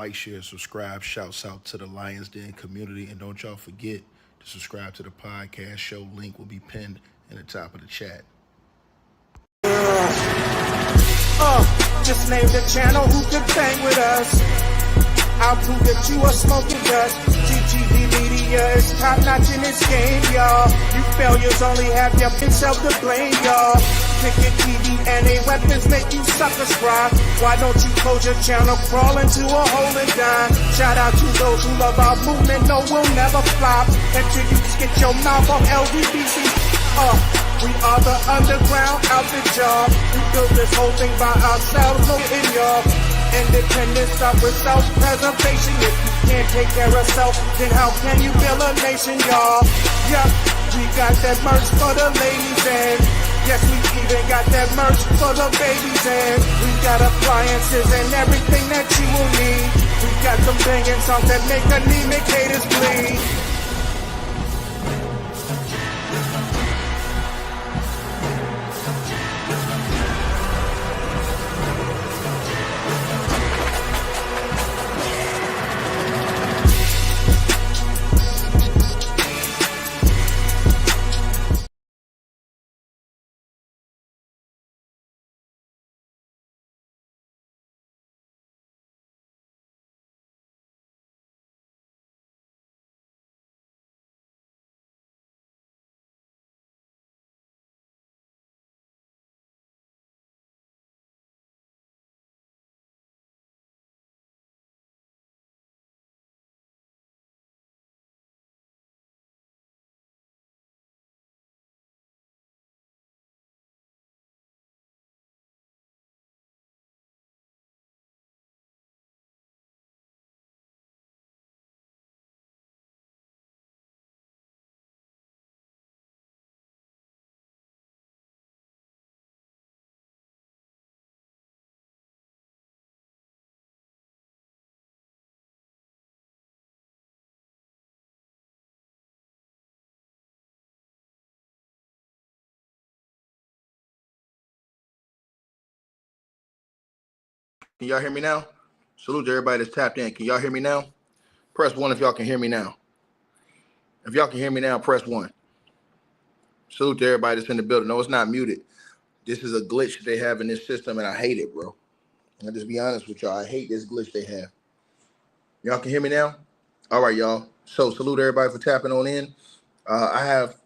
Like, share, subscribe. Shouts out to the Lions Den community. And don't y'all forget to subscribe to the podcast show. Link will be pinned in the top of the chat. Just name the channel who can bang with us. I'll prove that you are smoking dust. GTV Media is top notch in this game, y'all. You failures only have yourself to blame, y'all. Cricket TV and a weapons make you suckers cry. Why don't you close your channel, crawl into a hole and die? Shout out to those who love our movement, no, we'll never flop. Until you get your mouth off LGBT. We are the underground outfit, y'all. We built this whole thing by ourselves, no in y'all. Independence start with self-preservation. If you can't take care of self, then how can you build a nation, y'all? Yup, we got that merch for the ladies and yes, we even got that merch for the babies and we got appliances and everything that you will need. We got some banging songs that make anemic haters bleed. Can y'all hear me now? Salute to everybody that's tapped in. Can y'all hear me now? Press 1 if y'all can hear me now. If y'all can hear me now, press 1. Salute to everybody that's in the building. No, it's not muted. This is a glitch they have in this system, and I hate it, bro. I'll just be honest with y'all. I hate this glitch they have. Y'all can hear me now? All right, y'all. So salute everybody for tapping on in. I have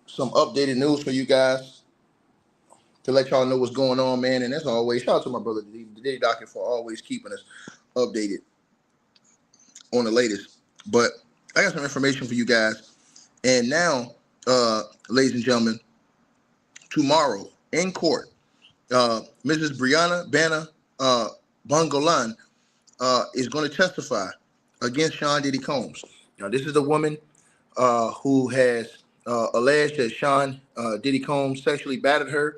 some updated news for you guys to let y'all know what's going on, man. And as always, shout out to my brother, the Diddy Docket, for always keeping us updated on the latest. But I got some information for you guys. And now, ladies and gentlemen, tomorrow in court, Mrs. Brianna Banna Bongolan is going to testify against Sean Diddy Combs. Now, this is the woman who has alleged that Sean Diddy Combs sexually battered her,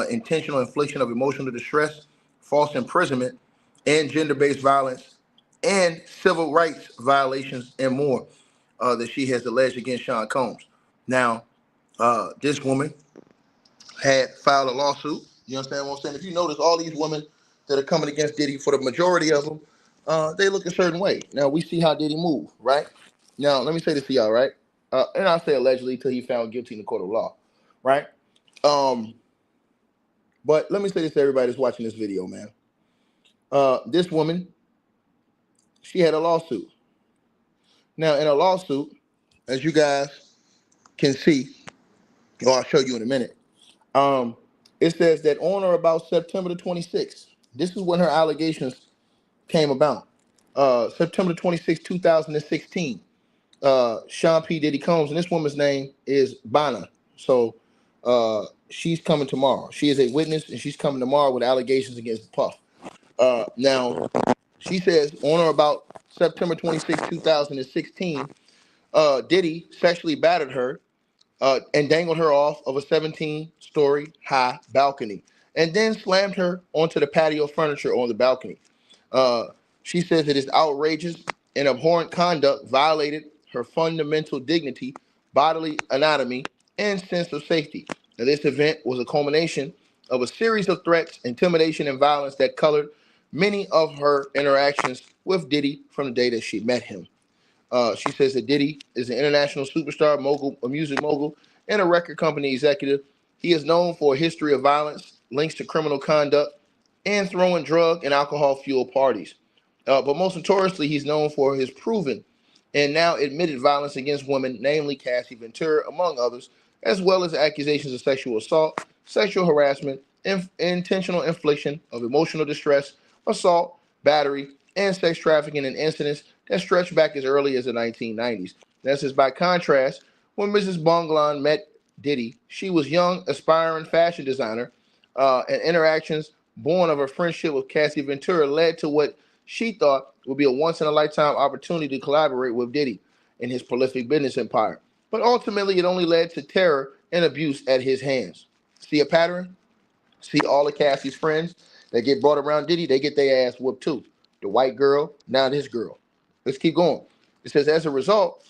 intentional infliction of emotional distress, false imprisonment, and gender-based violence, and civil rights violations, and more that she has alleged against Sean Combs. Now, this woman had filed a lawsuit. You understand what I'm saying? If you notice, all these women that are coming against Diddy, for the majority of them, they look a certain way. Now, we see how Diddy move, right? Now, let me say this to y'all, right? And I'll say allegedly till he found guilty in the court of law, right? But let me say this to everybody that's watching this video, man. This woman, she had a lawsuit. Now, in a lawsuit, as you guys can see, or I'll show you in a minute, it says that on or about September the 26th, this is when her allegations came about. September 26, 2016, Sean P. Diddy Combs, and this woman's name is Banna. So she's coming tomorrow. She is a witness, and she's coming tomorrow with allegations against Puff. Now, she says on or about September 26, 2016, Diddy sexually battered her and dangled her off of a 17-story high balcony, and then slammed her onto the patio furniture on the balcony. She says it is outrageous and abhorrent conduct, violated her fundamental dignity, bodily anatomy, and sense of safety. Now, this event was a culmination of a series of threats, intimidation, and violence that colored many of her interactions with Diddy from the day that she met him. She says that Diddy is an international superstar, mogul, a music mogul, and a record company executive. He is known for a history of violence, links to criminal conduct, and throwing drug and alcohol-fueled parties. But most notoriously, he's known for his proven and now admitted violence against women, namely Cassie Ventura, among others, as well as accusations of sexual assault, sexual harassment, intentional infliction of emotional distress, assault, battery, and sex trafficking in incidents that stretch back as early as the 1990s. This is by contrast, when Mrs. Bonglan met Diddy, she was young, aspiring fashion designer, and interactions born of her friendship with Cassie Ventura led to what she thought would be a once-in-a-lifetime opportunity to collaborate with Diddy in his prolific business empire. But ultimately, it only led to terror and abuse at his hands. See a pattern? See all of Cassie's friends that get brought around Diddy, they get their ass whooped too. The white girl, now this girl. Let's keep going. It says, as a result,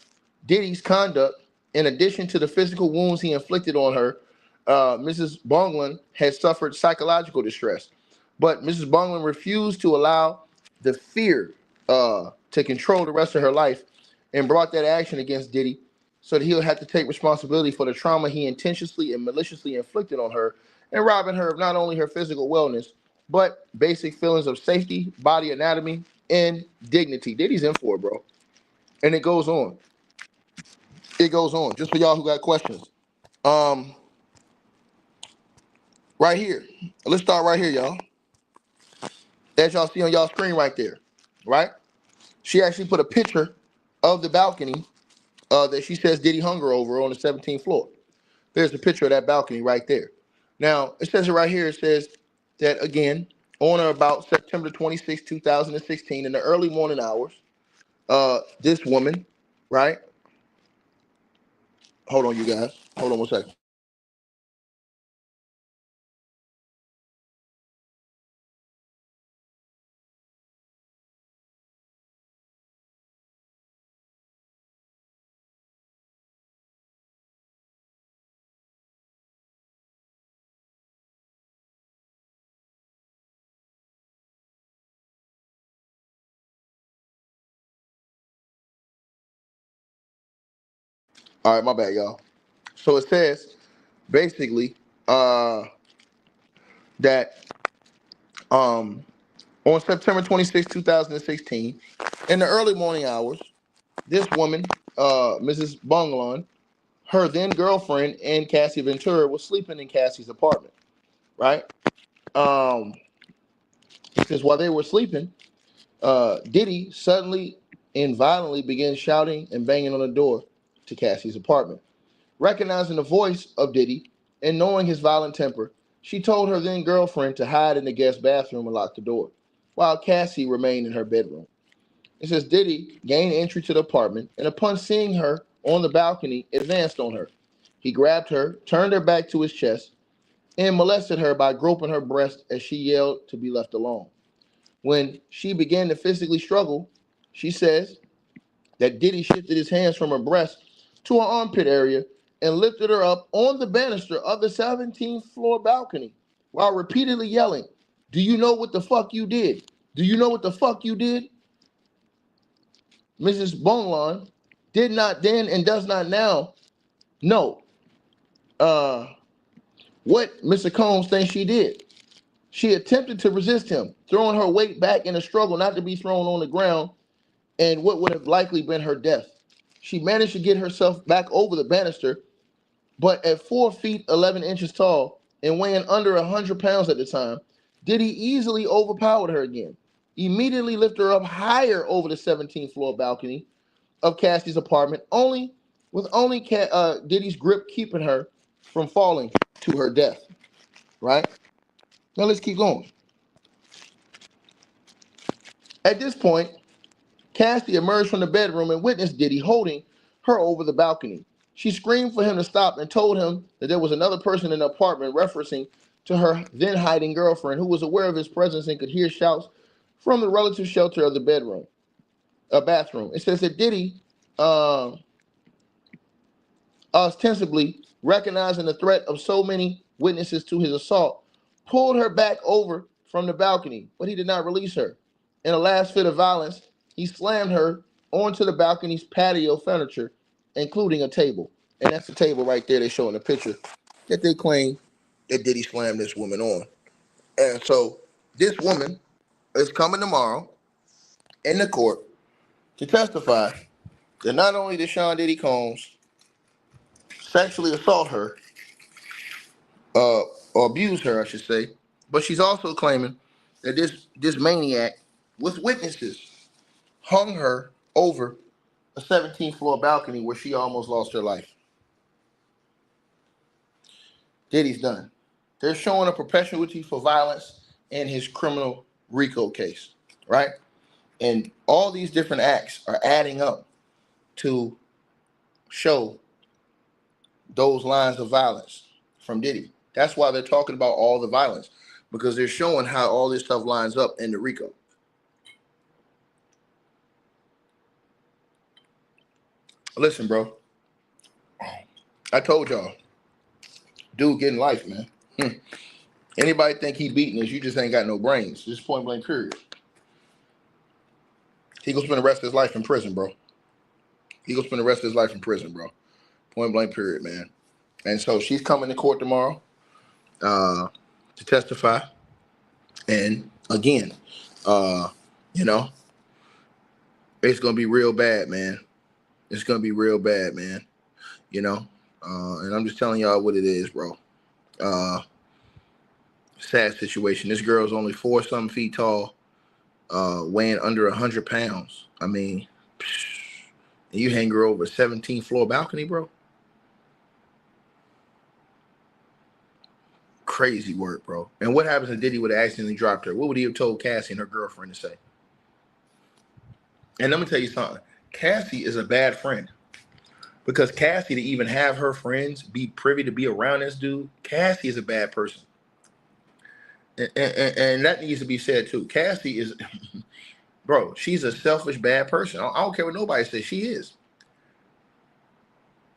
Diddy's conduct, in addition to the physical wounds he inflicted on her, Mrs. Bonglan had suffered psychological distress. But Mrs. Bonglan refused to allow the fear to control the rest of her life and brought that action against Diddy so that he'll have to take responsibility for the trauma he intentionally and maliciously inflicted on her and robbing her of not only her physical wellness, but basic feelings of safety, body anatomy, and dignity. Diddy's in for it, bro. And it goes on. It goes on. Just for y'all who got questions. Right here. Let's start right here, y'all. As y'all see on y'all screen right there, right? She actually put a picture of the balcony that she says Diddy hung her over on the 17th floor. There's a picture of that balcony right there. Now, it says it right here. It says that, again, on or about September 26, 2016, in the early morning hours, this woman, right? Hold on, you guys. Hold on one second. All right, my bad, y'all. So it says, basically, that on September 26, 2016, in the early morning hours, this woman, Mrs. Bonglan, her then girlfriend, and Cassie Ventura was sleeping in Cassie's apartment, right? Um, because while they were sleeping, Diddy suddenly and violently began shouting and banging on the door to Cassie's apartment. Recognizing the voice of Diddy and knowing his violent temper, she told her then girlfriend to hide in the guest bathroom and lock the door, while Cassie remained in her bedroom. It says Diddy gained entry to the apartment and upon seeing her on the balcony, advanced on her. He grabbed her, turned her back to his chest, and molested her by groping her breast as she yelled to be left alone. When she began to physically struggle, she says that Diddy shifted his hands from her breast to her armpit area and lifted her up on the banister of the 17th floor balcony while repeatedly yelling, "Do you know what the fuck you did? Do you know what the fuck you did?" Mrs. Bonlon did not then and does not now know what Mr. Combs thinks she did. She attempted to resist him, throwing her weight back in a struggle not to be thrown on the ground and what would have likely been her death. She managed to get herself back over the banister, but at 4 feet 11 inches tall and weighing under 100 pounds at the time, Diddy easily overpowered her again. Immediately lifted her up higher over the 17th floor balcony of Cassie's apartment, only Diddy's grip keeping her from falling to her death. Right? Now let's keep going. At this point, Cassie emerged from the bedroom and witnessed Diddy holding her over the balcony. She screamed for him to stop and told him that there was another person in the apartment, referencing to her then hiding girlfriend, who was aware of his presence and could hear shouts from the relative shelter of the bathroom. It says that Diddy, ostensibly recognizing the threat of so many witnesses to his assault, pulled her back over from the balcony, but he did not release her. In a last fit of violence, he slammed her onto the balcony's patio furniture, including a table. And that's the table right there they show in the picture that they claim that Diddy slammed this woman on. And so this woman is coming tomorrow in the court to testify that not only did Sean Diddy Combs sexually assault her, or abuse her, I should say, but she's also claiming that this maniac, with witnesses, hung her over a 17th floor balcony where she almost lost her life. Diddy's done. They're showing a propensity for violence in his criminal RICO case, right? And all these different acts are adding up to show those lines of violence from Diddy. That's why they're talking about all the violence, because they're showing how all this stuff lines up in the RICO. Listen, bro. I told y'all, dude getting life, man. Anybody think he beating us, you just ain't got no brains. Just point blank period. He gonna spend the rest of his life in prison, bro. He gonna spend the rest of his life in prison, bro. Point blank period, man. And so she's coming to court tomorrow to testify. And again, you know, it's gonna be real bad, man. It's gonna be real bad, man. You know, and I'm just telling y'all what it is, bro. Sad situation. This girl's only 4-something feet tall, weighing under 100 pounds. I mean, and you hang her over a 17th floor balcony, bro. Crazy work, bro. And what happens if Diddy would have accidentally dropped her? What would he have told Cassie and her girlfriend to say? And let me tell you something. Cassie is a bad friend. Because Cassie, to even have her friends be privy to be around this dude, Cassie is a bad person. And that needs to be said too. Cassie is, bro, she's a selfish, bad person. I don't care what nobody says. She is.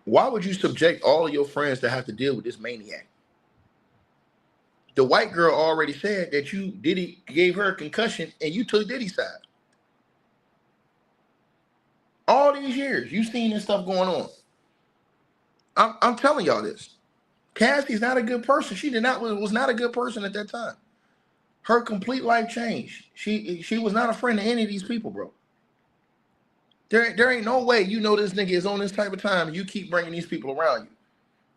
Why would you subject all of your friends to have to deal with this maniac? The white girl already said that Diddy gave her a concussion and you took Diddy's side. All these years, you've seen this stuff going on. I'm telling y'all this. Cassie's not a good person. She was not a good person at that time. Her complete life changed. She was not a friend to any of these people, bro. There ain't no way you know this nigga is on this type of time and you keep bringing these people around you,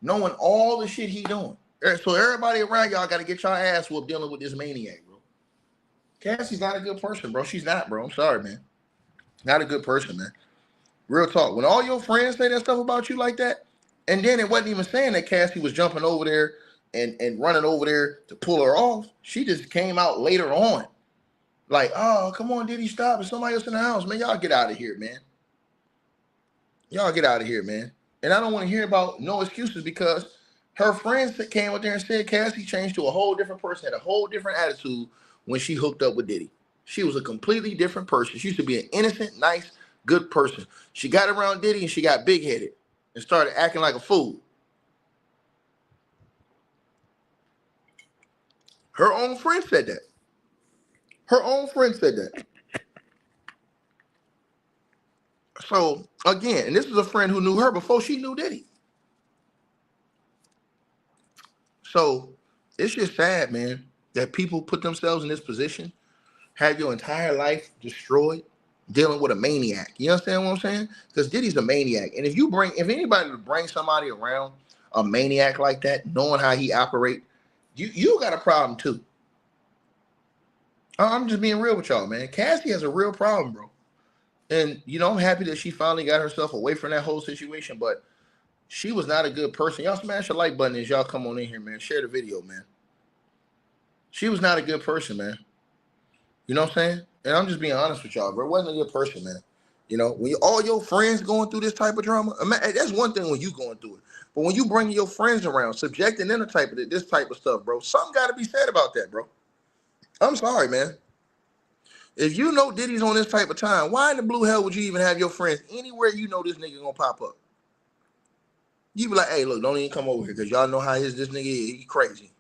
knowing all the shit he doing. So everybody around y'all got to get y'all ass whooped dealing with this maniac, bro. Cassie's not a good person, bro. She's not, bro. I'm sorry, man. Not a good person, man. Real talk. When all your friends say that stuff about you like that, and then it wasn't even saying that Cassie was jumping over there and running over there to pull her off. She just came out later on. Like, oh, come on, Diddy, stop. There's somebody else in the house. Man, y'all get out of here, man. Y'all get out of here, man. And I don't want to hear about no excuses because her friends that came up there and said Cassie changed to a whole different person, had a whole different attitude when she hooked up with Diddy. She was a completely different person. She used to be an innocent, nice, good person. She got around Diddy and she got big-headed and started acting like a fool. Her own friend said that. Her own friend said that. So, again, and this is a friend who knew her before she knew Diddy. So, it's just sad, man, that people put themselves in this position, have your entire life destroyed, dealing with a maniac. You understand what I'm saying? Because Diddy's a maniac. And if anybody would bring somebody around a maniac like that, knowing how he operates, you got a problem too. I'm just being real with y'all, man. Cassie has a real problem, bro. And, I'm happy that she finally got herself away from that whole situation, but she was not a good person. Y'all smash the like button as y'all come on in here, man. Share the video, man. She was not a good person, man. You know what I'm saying? And I'm just being honest with y'all, bro. It wasn't a good person, man. When all your friends going through this type of drama, that's one thing when you going through it. But when you bring your friends around, subjecting them to this type of stuff, bro, something got to be said about that, bro. I'm sorry, man. If you know Diddy's on this type of time, why in the blue hell would you even have your friends anywhere you know this nigga gonna pop up? You be like, hey, look, don't even come over here because y'all know how this nigga is. He crazy.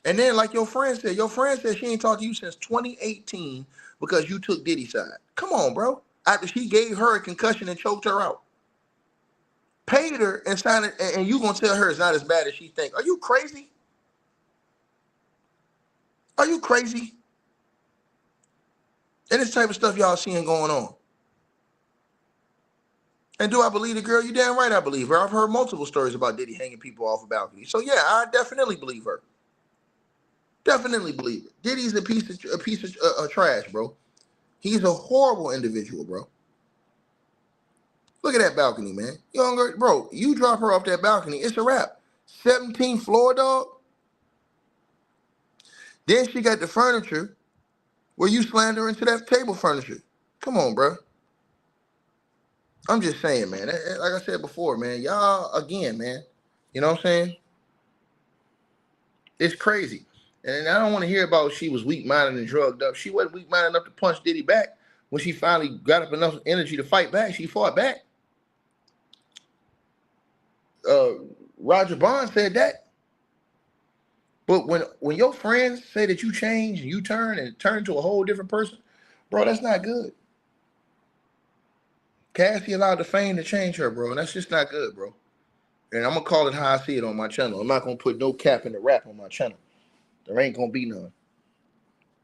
And then, like your friend said she ain't talked to you since 2018 because you took Diddy's side. Come on, bro. After she gave her a concussion and choked her out. Paid her and signed it, and you gonna tell her it's not as bad as she think. Are you crazy? Are you crazy? And this type of stuff y'all seeing going on. And do I believe the girl? You damn right I believe her. I've heard multiple stories about Diddy hanging people off a balcony. So yeah, I definitely believe her. Definitely believe it. Diddy's a piece of trash, bro. He's a horrible individual, bro. Look at that balcony, man. Bro, you drop her off that balcony, it's a wrap. 17th floor, dog. Then she got the furniture where you slammed her into that table furniture. Come on, bro. I'm just saying, man. Like I said before, man, y'all, again, man. You know what I'm saying? It's crazy. And I don't want to hear about she was weak-minded and drugged up. She wasn't weak-minded enough to punch Diddy back. When she finally got up enough energy to fight back, she fought back. Roger Bond said that. But when your friends say that you change and you turn into a whole different person, bro, that's not good. Cassie allowed the fame to change her, bro, and that's just not good, bro. And I'm going to call it how I see it on my channel. I'm not going to put no cap in the rap on my channel. There ain't going to be none.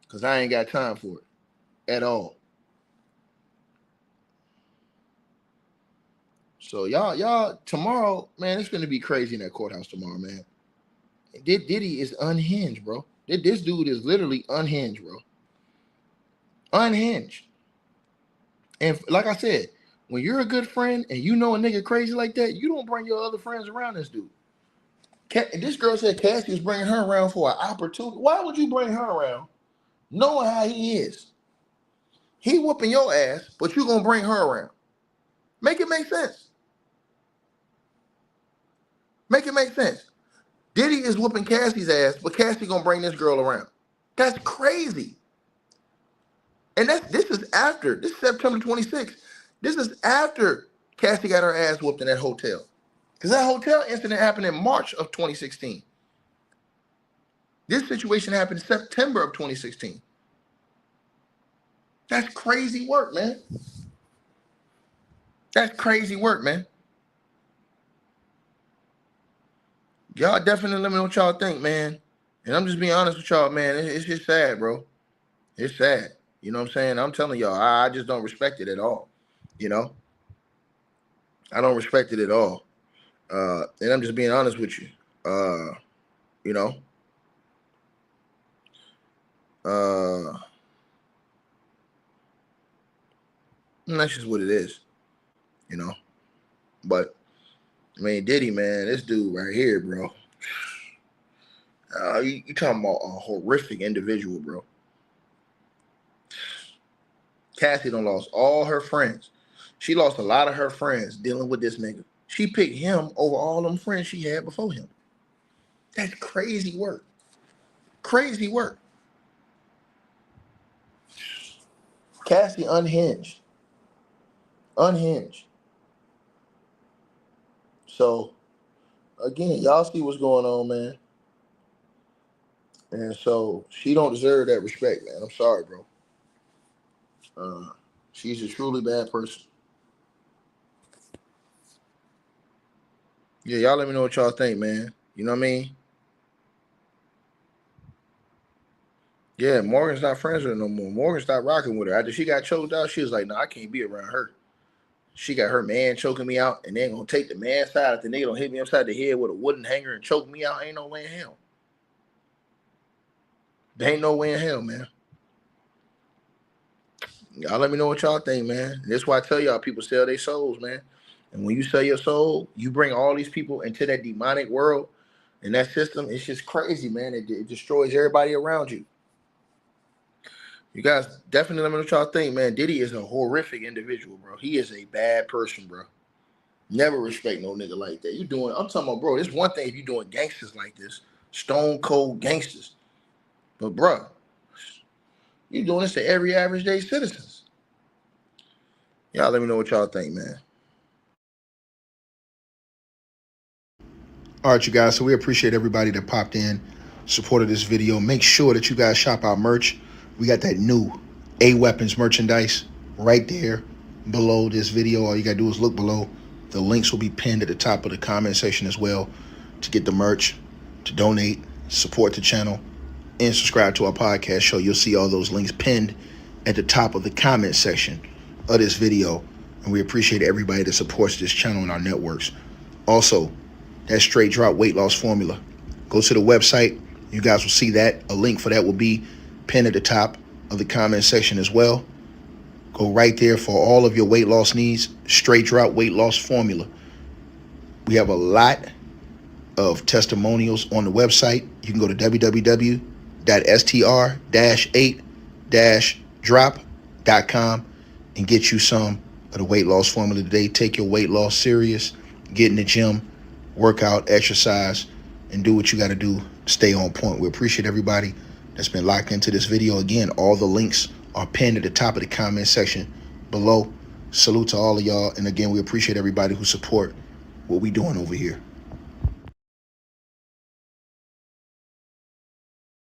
Because I ain't got time for it at all. So y'all, tomorrow, man, it's going to be crazy in that courthouse tomorrow, man. Diddy is unhinged, bro. This dude is literally unhinged, bro. Unhinged. And like I said, when you're a good friend and you know a nigga crazy like that, you don't bring your other friends around this dude. This girl said Cassie was bringing her around for an opportunity. Why would you bring her around knowing how he is? He whooping your ass, but you gonna bring her around. Make it make sense. Make it make sense. Diddy is whooping Cassie's ass, but Cassie gonna bring this girl around. That's crazy. And this is September 26th. This is after Cassie got her ass whooped in that hotel. Because that hotel incident happened in March of 2016. This situation happened in September of 2016. That's crazy work, man. That's crazy work, man. Y'all definitely let me know what y'all think, man. And I'm just being honest with y'all, man. It's just sad, bro. It's sad. You know what I'm saying? I'm telling y'all, I just don't respect it at all. You know? I don't respect it at all. And I'm just being honest with you. You know? And that's just what it is. You know? But, I mean, Diddy, man, this dude right here, bro. You talking about a horrific individual, bro. Cassie done lost all her friends. She lost a lot of her friends dealing with this nigga. She picked him over all them friends she had before him. That's crazy work. Crazy work. Cassie unhinged. Unhinged. So, again, y'all see what's going on, man. And so, she don't deserve that respect, man. I'm sorry, bro. She's a truly bad person. Yeah, y'all let me know what y'all think, man. You know what I mean? Yeah, Morgan's not friends with her no more. Morgan stopped rocking with her. After she got choked out, she was like, no, I can't be around her. She got her man choking me out, and then gonna take the man's side. If the nigga don't hit me upside the head with a wooden hanger and choke me out, ain't no way in hell. There ain't no way in hell, man. Y'all let me know what y'all think, man. That's why I tell y'all people sell their souls, man. And when you sell your soul, you bring all these people into that demonic world and that system. It's just crazy, man. It destroys everybody around you. You guys definitely let me know what y'all think, man. Diddy is a horrific individual, bro. He is a bad person, bro. Never respect no nigga like that. I'm talking about, bro, it's one thing if you doing gangsters like this. Stone cold gangsters. But, bro, you doing this to every average day citizens. Y'all let me know what y'all think, man. All right, you guys. So we appreciate everybody that popped in. supported this video. Make sure that you guys shop our merch. We got that new A-Weapons merchandise right there below this video. All you gotta do is look below. The links will be pinned at the top of the comment section as well to get the merch, to donate, support the channel, and subscribe to our podcast show. You'll see all those links pinned at the top of the comment section of this video. And we appreciate everybody that supports this channel and our networks. Also, that straight drop weight loss formula. Go to the website. You guys will see that. A link for that will be pinned at the top of the comment section as well. Go right there for all of your weight loss needs. Straight drop weight loss formula. We have a lot of testimonials on the website. You can go to www.str-8-drop.com and get you some of the weight loss formula today. Take your weight loss serious. Get in the gym, work out, exercise, and do what you got to do to stay on point. We appreciate everybody that's been locked into this video. Again, all the links are pinned at the top of the comment section below. Salute to all of y'all. And again, we appreciate everybody who support what we doing over here.